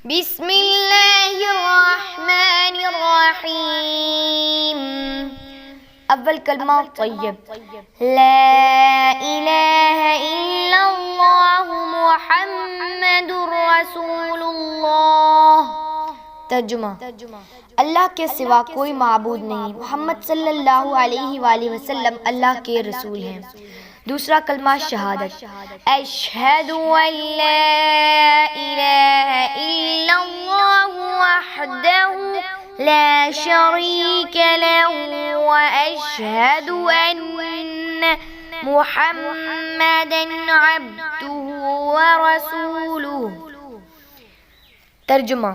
बिस्मिल्लाहिर्रहमानिर्रहीम। अव्वल कलमा तय्यब। ला इलाहा इल्लल्लाहु मुहम्मदुर रसूलुल्लाह। तर्जुमा। अल्लाह के सिवा कोई माबूद नहीं, मोहम्मद सल्लल्लाहु अलैहि वसल्लम अल्लाह के रसूल हैं। दूसरा कलमा शहादत। अशहदु अल्ला इलाहा इल्लल्लाहु वहदहु ला शरीक लहु व अशहदु अन्न मुहम्मदन अब्दुहु व रसूलुहु। तर्जुमा।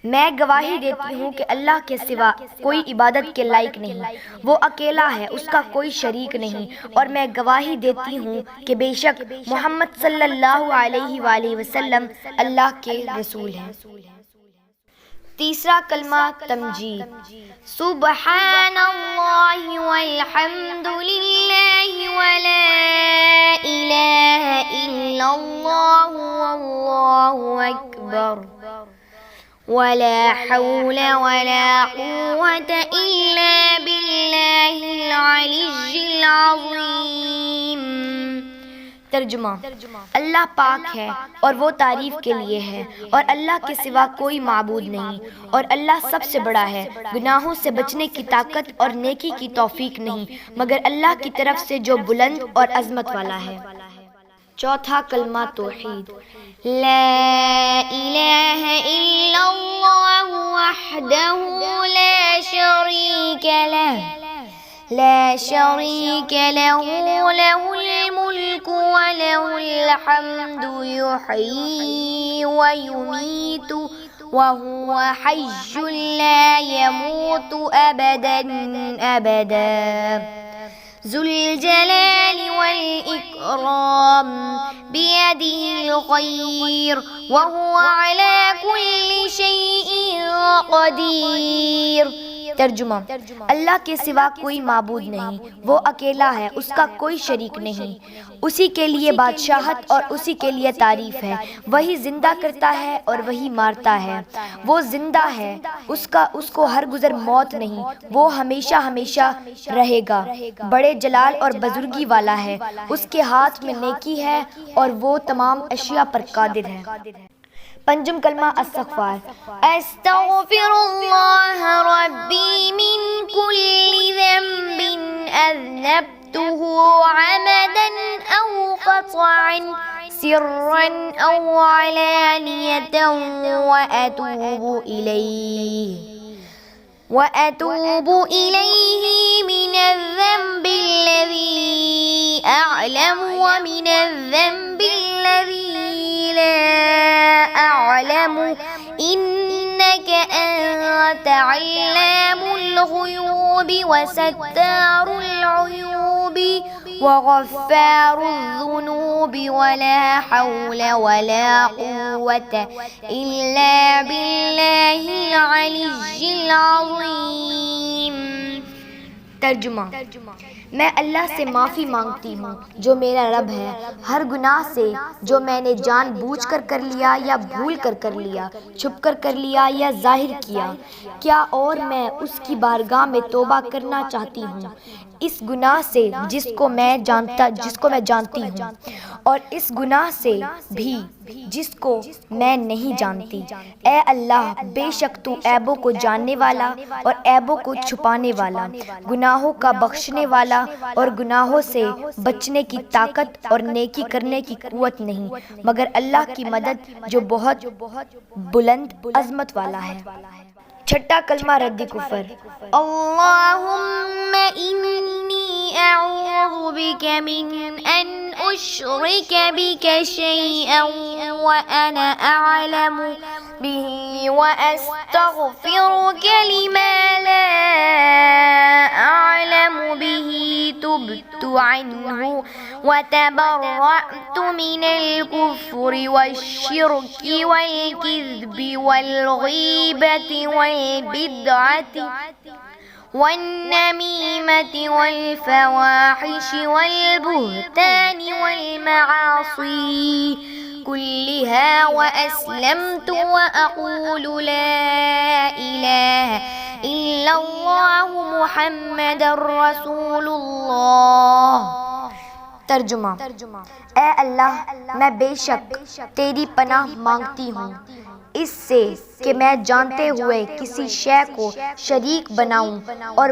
मैं गवाही देती हूँ कि अल्लाह के सिवा कोई इबादत के लायक नहीं, वो अकेला है, उसका कोई शरीक नहीं, और मैं गवाही देती हूँ कि बेशक मोहम्मद सल्लल्लाहु अलैहि वसल्लम अल्लाह के रसूल हैं। तीसरा कलमा तमजीद। सुब्हानल्लाहि वल्हम्दुलिल्लाहि वला इलाहा इल्लल्लाहु वल्लाहु अकबर वला हौला वला कुव्वता इल्ला बिल्लाहिल अलिय्यिल अज़ीम। तर्जुमा। अल्लाह पाक है और वो तारीफ़ के लिए है, और अल्लाह के सिवा कोई माबूद नहीं, और अल्लाह सबसे बड़ा है। गुनाहों से बचने की ताकत और नेकी की तौफीक नहीं मगर अल्लाह की तरफ से जो बुलंद और अज़मत वाला है। चौथा कलमा तौहीद। ला इलाहा इल्लल्लाहु वहदहु ला शरीक लहु लहुल मुल्कु व लहुल हम्दु युहयी व युमीतु व हुवा हय्युन ला यमूतु अबदन अबदा। ज़ुल जलाली वल इकराम बियदिहिल खैर व हुवा अला कुल्लि शैइन क़दीर। तर्जुमा। अल्लाह के सिवा कोई माबूद नहीं, वो अकेला है, उसका कोई शरीक नहीं, उसी के लिए बादशाहत और उसी के लिए तारीफ़ है। वही जिंदा करता है और वही मारता है। वो जिंदा है, उसको हर गुज़र मौत नहीं, वो हमेशा हमेशा रहेगा। बड़े जलाल और बुजुर्गी वाला है, उसके हाथ में नेकी है और वो तमाम अशिया पर कादिर है। पंजम कलमा इस्तिग़फ़ार। अस्तग़फ़िरुल्लाह रब्बी मिन कुल्ली ज़ंबिन अज़नबतुहु अमदन औ क़तअन सिर्रन औ अलानियतन व अतूबु इलैहि मिनज़्ज़ंबिल्लज़ी अअलम व मिनज़्ज़ंबिल्लज़ी ला अअलम इन्नक अन्त अल्लामुल ग़ुयूबि व सत्तारुल उयूबि व ग़फ़्फ़ारुज़ ज़ुनूबि व ला हौला व ला कुव्वता इल्ला बिल्लाहिल अलिय्यिल अज़ीम। तर्जुमा। मैं अल्लाह से माफ़ी मांगती हूँ जो मेरा रब है, हर गुनाह से जो मैंने जानबूझकर कर लिया या भूल कर लिया, छुप कर लिया या जाहिर किया। क्या और मैं उसकी बारगाह में तौबा करना चाहती हूँ इस गुनाह से जिसको मैं जानती हूँ, और इस गुनाह से भी जिसको मैं नहीं जानती। ए अल्लाह, बेशक तू ऐबों को जानने वाला और ऐबों को छुपाने वाला, गुनाहों का बख्शने वाला और गुनाहों से बचने की ताकत और नेकी करने की कुव्वत नहीं मगर अल्लाह की मदद जो बहुत बुलंद अज़मत वाला है। छठा कलमा रद्द कुफर। अल्लाहुम्मा इन्नी अऊज़ु बिका मिन अन उश्रिका बिका शैअन व अना अअलमु बिही व अस्तग़फ़िरुका लिमा ला अअलमु बिही तुब्तु अन्हु व तबर्रअतु मिनल कुफ्रि वश्शिर्कि वल किज़्बि वल ग़ीबति वल बिदअति वन्नमीमति वल फ़वाहिशि वल बुहतानि वल मआसी कुल्लिहा व अस्लमतु व अक़ूलु ला इलाहा इल्लल्लाहु मुहम्मदुर रसूलुल्लाह। तर्जुमा। ए अल्लाह, मैं बेशक तेरी पनाह मांगती हूँ इससे कि मैं जानते हुए किसी शय को शरीक बनाऊं, और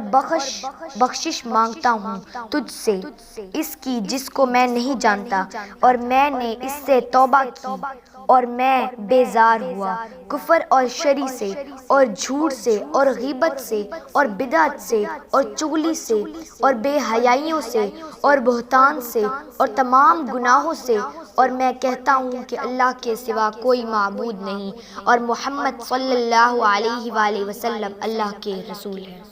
बख्शिश मांगता हूँ तुझसे इसकी जिसको मैं नहीं जानता, और मैंने इससे तौबा की और मैं बेजार हुआ कुफर और शरी से और झूठ से और गीबत से और बिदअत से और चुगली से और बेहयाइयों से और बहतान से और तमाम गुनाहों से, और मैं कहता हूँ कि अल्लाह के सिवा कोई माबूद नहीं और मोहम्मद सल्लल्लाहु अलैहि वसल्लम अल्लाह के रसूल हैं।